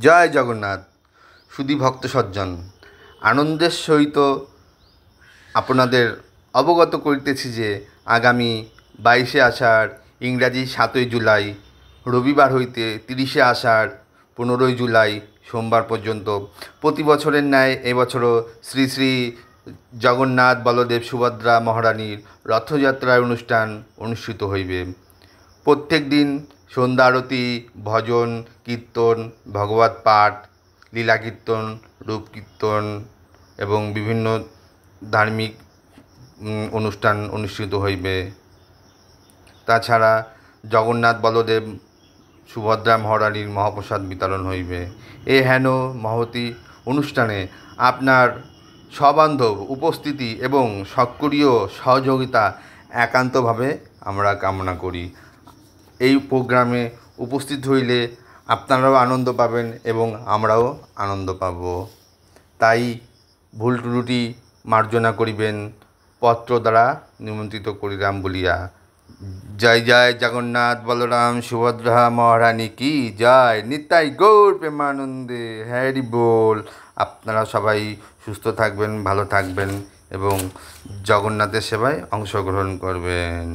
জয় জগন্নাথ। সুধী ভক্ত সজ্জন, আনন্দের সহিত আপনাদের অবগত করিতেছি যে আগামী 22শে আষাঢ় ইংরাজি 7ই জুলাই রবিবার হইতে 30শে আষাঢ় 15ই জুলাই সোমবার পর্যন্ত প্রতি বছরের ন্যায় এবছরও শ্রী শ্রী জগন্নাথ বলদেব সুভদ্রা মহারানীর রথযাত্রার অনুষ্ঠান অনুষ্ঠিত হইবে। প্রত্যেক দিন সন্ধ্যা আরতি, ভজন কীর্তন, ভগবত পাঠ, লীলা কীর্তন, রূপ কীর্তন এবং বিভিন্ন ধার্মিক অনুষ্ঠান অনুষ্ঠিত হইবে। তাছাড়া জগন্নাথ বলদেব সুভদ্রা মহারানীর মহাপ্রসাদ বিতরণ হইবে। এই হেন মহতী অনুষ্ঠানে আপনার সবান্ধব উপস্থিতি এবং সক্রিয় সহযোগিতা একান্তভাবে আমরা কামনা করি। এই প্রোগ্রামে উপস্থিত হইলে আপনারাও আনন্দ পাবেন এবং আমরাও আনন্দ পাব। তাই ভুল ত্রুটি মার্জনা করিবেন, পত্র দ্বারা নিমন্ত্রিত করিলাম বলিয়া। জয় জয় জগন্নাথ বলরাম সুভদ্রা মহারানী কি জয়। নিতাই গৌর প্রেমানন্দে হ্যারি বল। আপনারা সবাই সুস্থ থাকবেন, ভালো থাকবেন এবং জগন্নাথের সেবায় অংশগ্রহণ করবেন।